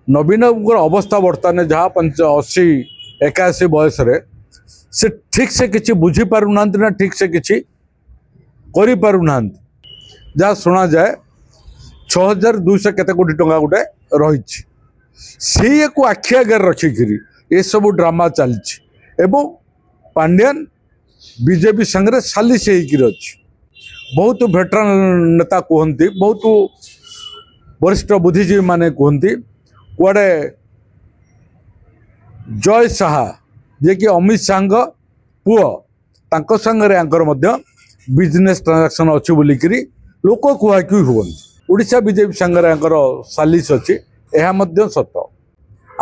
नवीन अवस्था बर्तमान जहाँ 80-81 बयस से ठीक से किसी बुझी पारु ना ठीक से किसी करि पारु ना जहाँ शुणा जाए 6200 केते कोटी टंका गोटे रही सी को आखि आगे रखिकी ये सब ड्रामा चलछि एवं पांड्यान बीजेपी संगे सालिश अच्छी बहुत भेटरान नेता कहते बहुत वरिष्ठ बुद्धिजीवी माने कहते कुआडे जय साहा जे कि अमित शाह पुओ तांको संगे आंकर बिजनेस ट्रांजैक्शन अच्छी बोलिकी लोक कुहाकुई हुआ ओडिशा बीजेपी संगे आंकर सालिश अच्छी यह सत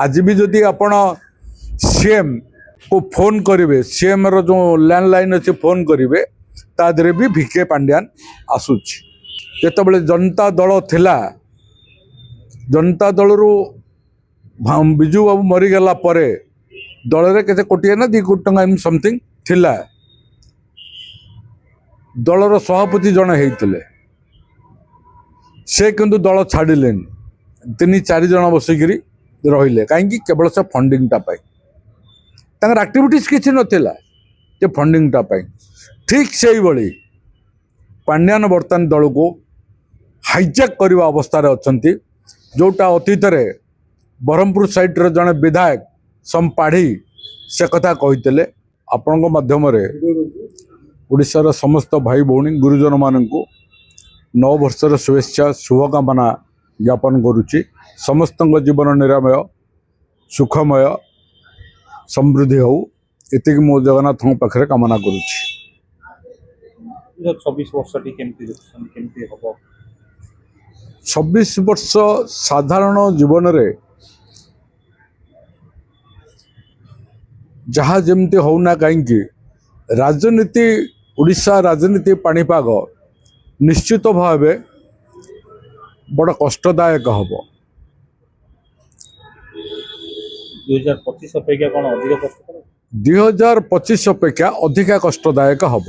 आज भी जदि आपण सीएम को फोन करेंगे सीएम रो जो लैंडलाइन अच्छे फोन करेंगे तादरे भी भिके पांड्यान आसूची जितेबाला जनता दल थिला जनता दल रु बिजू बाबू मरीगला परे दल रे केते कोटी ना 2 कोटी टंका समथिंग थिला दलर सभापति जड़े होते से किंतु दल छाड़िले 3-4 जन बसिक रहिले कहीं केवल से फंडिंग टापाई एक्टिविटीज किसी नाला जे फंडिंग टापाई ठीक से ही पांड्यान बर्तमान दल को हाईजैक करने अवस्था अच्छा जोटा अतीत ब्रह्मपुर साइड जड़े विधायक सम पाढ़ी से कथा कहते आपण माध्यम ओडिशार समस्त भाई भौणी गुरुजन मान नव वर्षर शुभेच्छा शुभकामना ज्ञापन करुच्ची समस्त जीवन निरामय सुखमय समृद्धि हो इतक मो जगन्नाथ पाखे कामना करुच्ची 26 वर्ष 26 वर्ष साधारण जीवन रे जहाँ जमती होना कहीं राजनीति उड़ीसा राजनीति पाणीपाग निश्चित भाव बड़ कष्टदायक हम 2025 अपेक्षा कौन अधिक कष्ट 2025 अपेक्षा अधिका कष्टदायक हम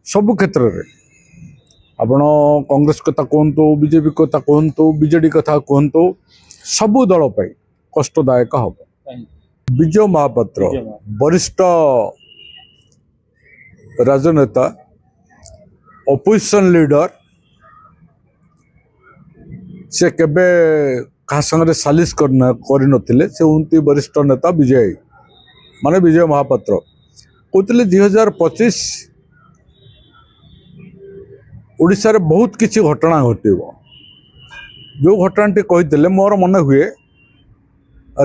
सबु क्षेत्र में आपण कांग्रेस कथा कहतु बीजेपी कथा कहतु बीजेडी कथा कहतु सबु दल पर कष्टदायक हम विजय महापात्र वरिष्ठ राजनेता ऑपोजिशन लीडर से केबे कहा संगे सालिश करनथिले से उनती वरिष्ठ नेता विजय माने विजय महापात्र कहते 2025 ओडिशा रे बहुत किसी घटना घटव जो घटनाटी कहते मोर मन हुए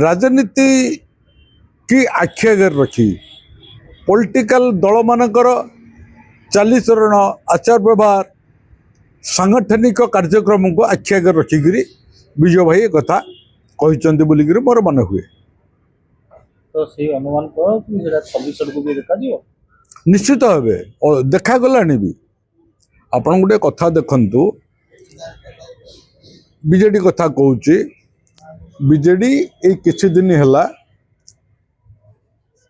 राजनीति की आखि आगे रखी पॉलिटिकल दल मानकर चालीचरण आचार व्यवहार सांगठनिक कार्यक्रम को आखि आगे रखिक विजय भाई कथा कहते बोलिकी मोर मन हुए तो से अनुमान करो कि 26 को भी देखा दियो निश्चित भाव देखा गलानी भी आपण गोटे कथा देखंतु बीजेडी कथा कहूची बीजेडी ए किछि दिन हैला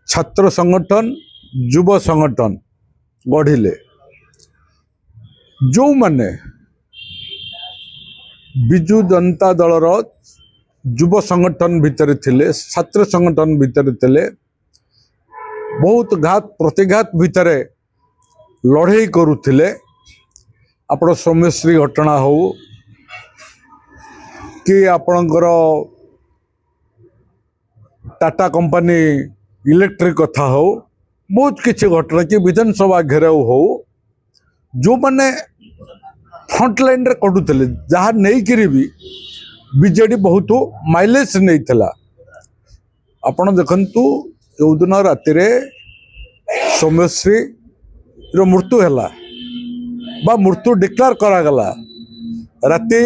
छात्र संगठन युव संगठन गढ़िले जो माने बिजु जनता दलर युव संगठन भितर थिले छात्र संगठन भितर थिले बहुत घात प्रतिघात भितर लड़ाई करुथिले आपण सौम्यश्री घटना हो कि आपणकर टाटा कंपनी इलेक्ट्रिक कथा हो बहुत किसी घटना कि विधानसभा घेराव हो जो मैंने फ्रंट लाइन रे कटुले जहाँ नहीं भी बीजेडी बहुत माइलेज नहीं थिला आपण देखंतु जो दिन राति सौम्यश्री रो मृत्यु हैला बा मृत्यु डिक्लेयर करागला राति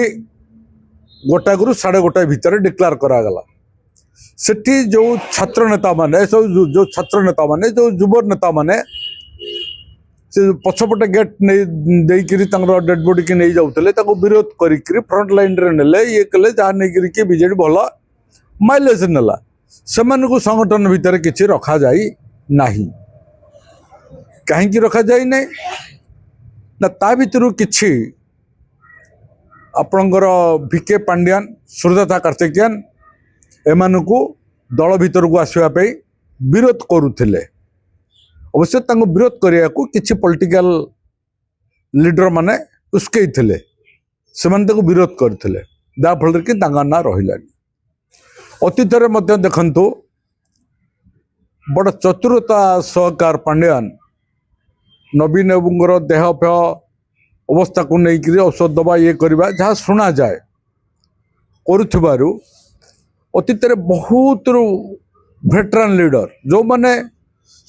1टा ରୁ 1:30 भितर डिक्लेयर करागला सेठी जो छात्र नेता माने सब जो छात्र नेता माने जो युव नेता माने से पछपटे गेट नहीं देकरी डेड बॉडी की नहीं जाऊले विरोध करी फ्रंट लाइन रे नेले ये कले जहाँ नहीं कि बीजेडी भल माइलेज नेला से संगठन भितर किसी रखा जाई नहीं कहीं रखा जाई नहीं ना ता भितर किछि आपणकर भिके पांड्यान सुरदत्ता कार्तिकेयन एमानकु दल भीतर को आसवा विरोध करुथिले। अवश्य तांको विरोध करिया को किछि पॉलिटिकल लीडर माने उस्कई थिले, सेमान ताको विरोध करथिले, जा फल कि तांका ना रहिलानी। अतीत रे मध्य देखंतु बड़ चतुरता सहकार पांड्यान नवीन बाबूर देह फेह अवस्था को लेकर औषध दबा ये करवा जहाँ शुणा जाए करुथिबारु अतीत रे बहुत वेटरान लीडर जो माने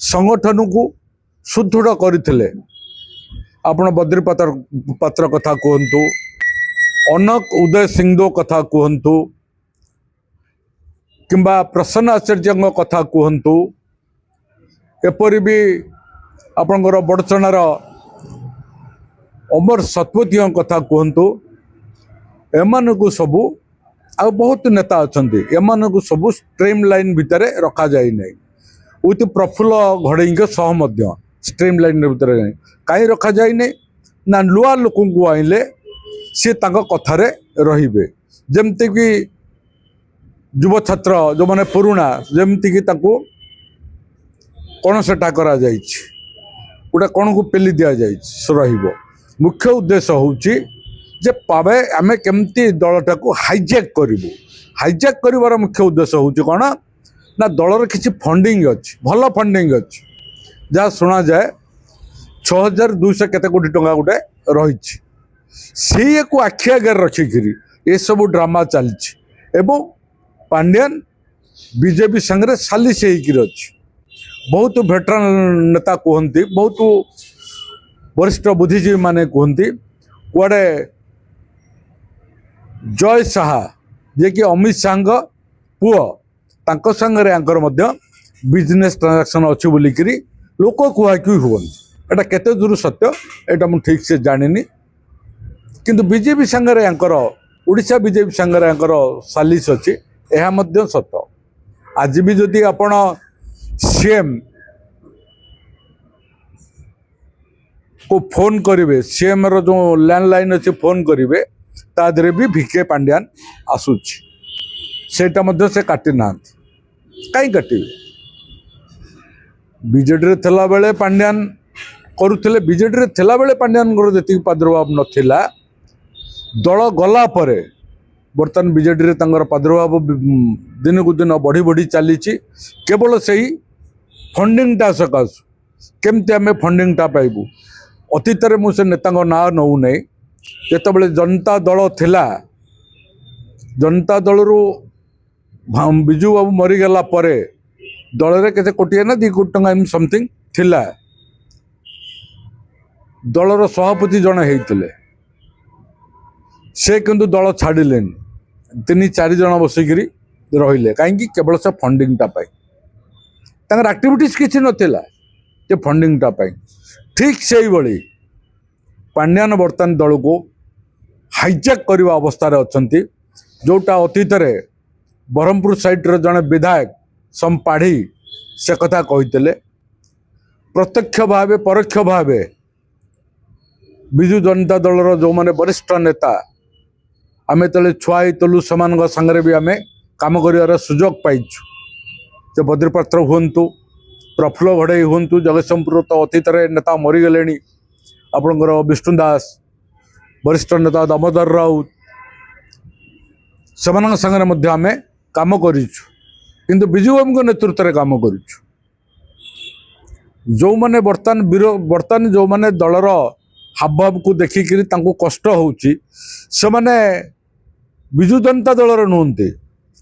संगठन को सुदृढ़ करथिले, आपण बद्री पात्र कथा कहतु, अनक उदय सिंहदेव कथा कहतु, किंबा प्रसन्न आचार्य कथा कहतु, एपरी भी आपणकर बड़चणार अमर सतपथी कथा कहतु, एमान को सबू आ बहुत नेता अच्छा एमान सबू स्ट्रीम लाइन भितर रखा जाए नहीं विथ प्रफुल्ल घड़ई सह स्ट्रीम लाइन भितर कहीं रखा जाए नहीं ना लुआ लोक को आइले सी कथार रे जमती कि युव छात्र जो मैंने पुराणा जमती कि कौन सेटा करा गोटे कौन को पेली दि जाए मुख्य उद्देश्य हूँ जे पावे आमे केमती दलटा को हाईजैक करूँ। हाईजैक कर मुख्य उद्देश्य हूँ कौन ना दलर किसी फंडिंग अच्छी, भल फंडिंग अच्छी, जहाँ शुणा जाए 6200 केते कोटी टंका गोटे रही सी को आखि आगे रखिकी ये सब ड्रामा चली पांड्यान बीजेपी संगे सालिश अच्छी। बहुत वेटरान नेता कहते, बहुत वरिष्ठ बुद्धिजीवी माने कहते कुआडे जय साहा जे कि अमित शाह पुओ तांको संगे आंकर बिजनेस ट्रांजैक्शन अच्छी बोलिकी लोक कुहाकि हुए एटा केते दूर सत्य एटा मु ठीक से जानिनी, किंतु बीजेपी संगे आंकर ओडिशा बीजेपी संगे आंकर सालिश अच्छी यह मध्य सत्य। आज भी जदि आपण सीएम को फोन करेंगे, सीएम रो जो लैंडलाइन अच्छे फोन करेंगे तादरे भी भिके पांड्यान आसूची सेटा मध्य से काटी ना कहीं काटे बीजेडी थिला बेले पांड्यान करुले बीजेडी थिला बेले पांड्यान जी प्रादुर्भाव नथिला दल गला परे बर्तमान बीजेडी प्रादुर्भाव दिन को दिन बढ़ी बढ़ी चली केवल से ही फंडिंगटा सकाशु केमती आम फंडिंगटा पाइबू। अतीत में मुझे नेता ना नौ नहीं जिते जनता दल थिला जनता दल रु विजु बाबू मरीगला दल रे केते कोटी ना 2 कोटी टंका समथिंग थिला दलर सभापति जड़े होते से किंतु दल छाड़िले 3-4 जन बसिक रहिले कहीं केवल से फंडिंगटा पाई एक्टिविटीज किसी नथिला जे फंडिंगटा पाई। ठीक से ही बड़ी पांड्यान बर्तमान दल को हाईजैक करने अवस्था अच्छा जोटा अतीत ब्रह्मपुर साइड जड़े विधायक संपाढ़ी से कथा कहते प्रत्यक्ष भाव परोक्ष भाव विजु जनता दल जो माने वरिष्ठ नेता आम तेल छुआ तलु से भी आम कम कर सुजोग पाइचु जे बद्रीपात्र हूँ प्रफुल्ल घड़ई हूँ जगतसिंहपुर तो अतीत नेता मरीगले आपणकर विष्णु दास वरिष्ठ नेता दामोदर राउत से आम कम करूँ विजु बाबू नेतृत्व में कम करूँ जो मैंने बर्तमान जो मैंने दलर हावभाव को देखिकी कष्ट होची से माने विजु जनता दलर नुहति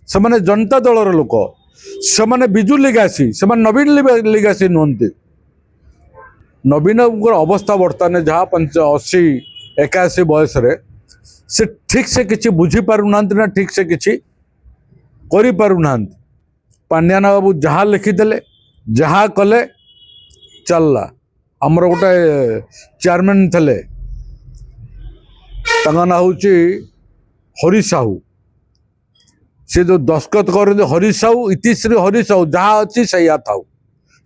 से माने जनता दलर लोक से माने विजु लिगासी से माने नवीन लिगासी नुहति। नवीन अवस्था बर्तमान जहाँ 80-81 बयस से ठीक से किसी बुझी पारु ना ना ठीक से किसी करि पारु ना। पांड्यान बाबू जहाँ लिखिदेले जहाँ कले चलला। आमर गोटे चेयरमैन थे ना हूँ हरि साहू से जो दस्खत कर हरि साहू इतिश्री हरि साहू जहाँ अच्छी सैया था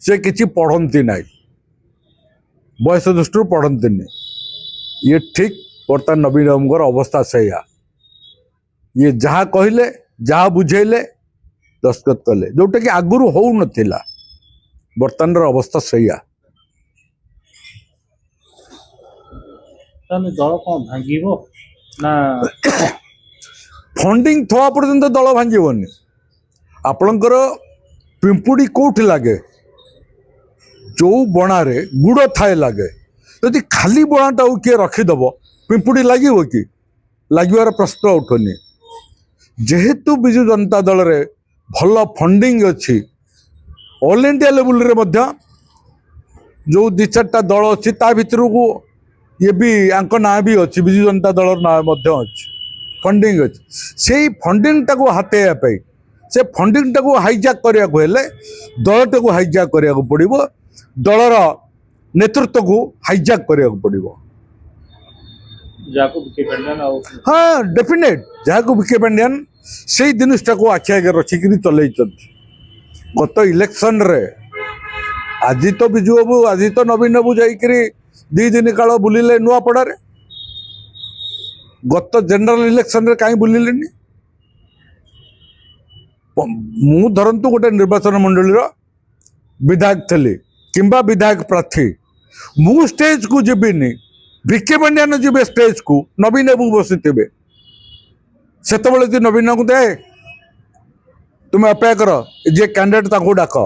से किसी पढ़ती ना बयस दृष्टि पढ़ती नहीं। ये ठीक बर्तमान नवीन बाबूर अवस्था सैया ये जहाँ कहले जहाँ बुझेले दस्तखत कले जोटा कि आगुरी हो नथिला बर्तमान अवस्था सैया ताले दल कौन भांगिबो ना फंडिंग थवा पर्यंत दल भांगीबनी आपणकर पिंपुड़ी कोठी लगे जो बणारे गुड़ थाए लगे यदि खाली बणाटा किए रखीदब पिंपुड़ी लगे कि लगे प्रश्न उठुनी जेहेतु विजु जनता दल रे भल फंडिंग अच्छी ऑल इंडिया लेवल रे मध्य जो दि चार्टा दल अच्छी ता भितर को ये भी आंक ना भी अच्छी विजु जनता दल ना अच्छी फंडिंग अच्छी से फंडिंग टाको हाथेया से फंडिंग टाको हाईजैक करने को हेले दल टाको हाईजैक करने को पड़ो दलर नेतृत्व को हाईजैक करने को पड़ो जाको विके पेंडन और हाँ डेफिनेट जहाँ को विके पांड्यान से जिनटा को आखि आगे रखिक चल गत इलेक्शन रे आज तो विजु बाबू आज तो नवीन बाबू जाकि 2 दिन काल बुलिले नुआपड़ा रे गत जनरल इलेक्शन रे कहीं बुलिले मु धरतु गोटे निर्वाचन मंडली विधायक थी किंबा विधायक प्रार्थी मु स्टेज को जीविनी विके पांड्यान जी स्टेज को नवीन बाबू बसी थे से नवीन को दे तुम्हें अपेक्षा कर जे कैंडिडेट डाक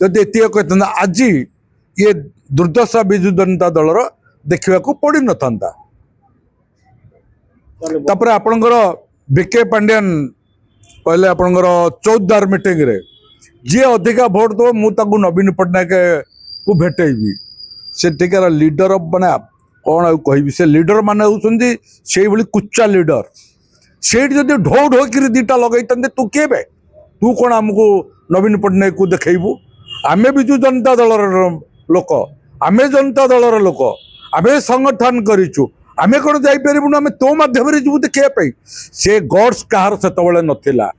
जदि एत कहता आज ये दुर्दशा विजु जनता दलर देखा पड़ न था तापर आपणकर विके पांड्यान कहले आपणकर 14 मीटिंग रे जी अधिका भोट दो मुझे नवीन पट्टनायक को भेटेबी से टिकार लीडर माने कौन कहि से लीडर माने होउछन्ती सेही भली कुच्चा लीडर सेठ जदि ढो ढो कर 2टा लगैतंते तू केबे तू कौन आमको नवीन पट्टनायक को देखैबू आमे बिजु जनता दलर लोक आमे जनता दलर लोक आमे संगठन करिचु आमे कौन जाइपारू आमे तो माध्यम जीवु देखा से गड्स कहार से नथिला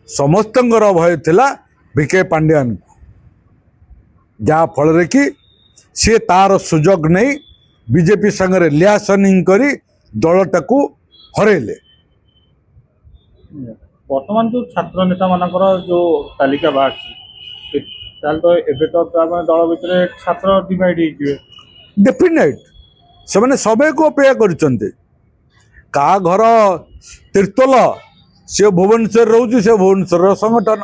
समस्त भय थिला विके पांड्यान जहाँ फल कि सी तार सुजोग नहीं बीजेपी संगे लियासनिंग करी दलटा को हरेले वर्तमान जो छात्र नेता मानकर जो तालिका बाहर तो एबे तो दल भितर छात्र डिवाइड हो डेफिनेट से मैंने सबे को अपेक्षा करते का घर तीर्तोल सी भुवनेश्वर रोचे से भुवनेश्वर संगठन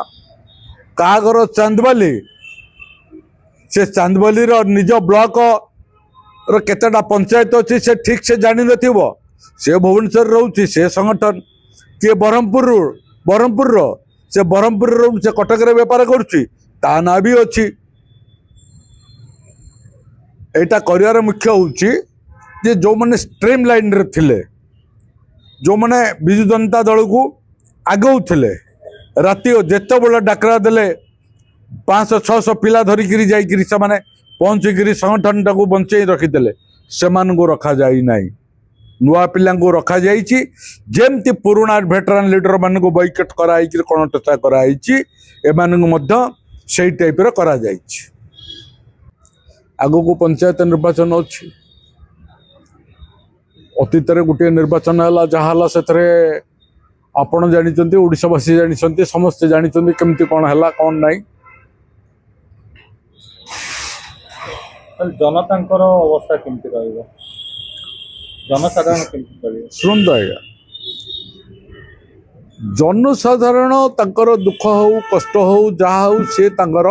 का घर चांदबाली से चांदबाली निज ब्लॉक केतेटा पंचायत अच्छी से ठीक से जानी नथिबो से भुवनेश्वर रोचे से संगठन किए ब्रह्मपुर से ब्रह्मपुर से कटक रे बेपार करुच्ची ता ना भी अच्छी एटा करियर मुख्य होची जे जो माने स्ट्रीम लाइन रे थिले जो माने बिजु जनता दल को आगौ थिले राति जेते बड़ा डाकरा देले 500-600 पिला धरिकी जाइकिरी से माने पहुँचिकी संगठन टाक बंचे रखीदे से रखा जाई नाही नुआ पिला रखा जाइछि जेमती पुराना वेटरान लीडर मान को बैकट कराई कणटसा कराई एमानंग मध्य सेही टाइप रो करा जाइछि आगो को पंचायत निर्वाचन अच्छी अतीत गोटे निर्वाचन है जहाँ से आपण जानी ओडावासी जानी समस्ते जानी केमती कौन है कौन नहीं जनता अवस्था केमती रहिबो जनसाधारण केमती चलिबो शुणु आज्ञा जनसाधारण तांकर दुख हो कष्ट हो जहाँ हो सी तांकर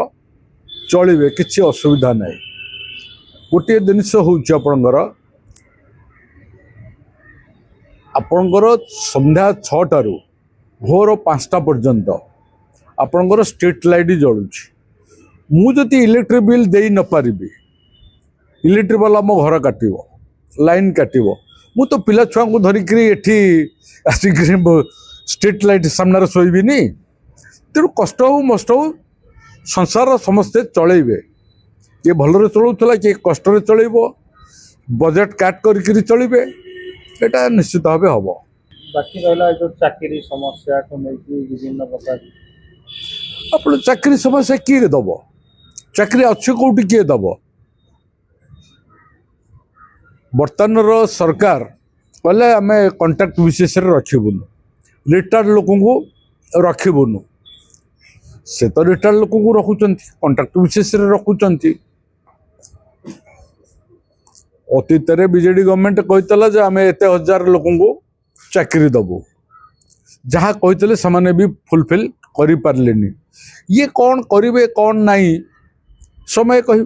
चलिबे किसी असुविधा नहीं गोटे जिनस होपणकर आपणकर संध्या 6टारू भोर 5टा पर्यंत आपणकर स्ट्रीट लाइट जलुची मुझे इलेक्ट्रिक बिल दे न पारि इलेक्ट्रिक वाला मो घर काटिबो लाइन काटिबो मु तो पिला छुआ को धरिकी एठी आसिक स्ट्रीट लाइट सामने शोबीनी तेणु कष्ट हो मस्ट हो संसार समस्ते चलेबे किए भलरे चलाउला किए कष्ट चलेब बजेट काट करी चलिबे एटा निश्चित भाव हम बाकी रहा जो चाकरी समस्या को लेकिन विभिन्न प्रकार आप चाकरी समस्या किए दब चाकरी अच्छे कौटी किए दब बर्तमान सरकार कहले आम कंट्राक्ट विशेष रखबुन रिटायर्ड लोक को रखबुन से तो रिटायर्ड लोक रखुंट कंट्राक्ट बेसिस रखुंट अतीत बीजेडी गवर्नमेंट कहता आम एत हजार लोक चाकरी दबू जहाँ कहते से भी फुलफिल कर पारे ये कौन करेंगे कौन नहीं समय कह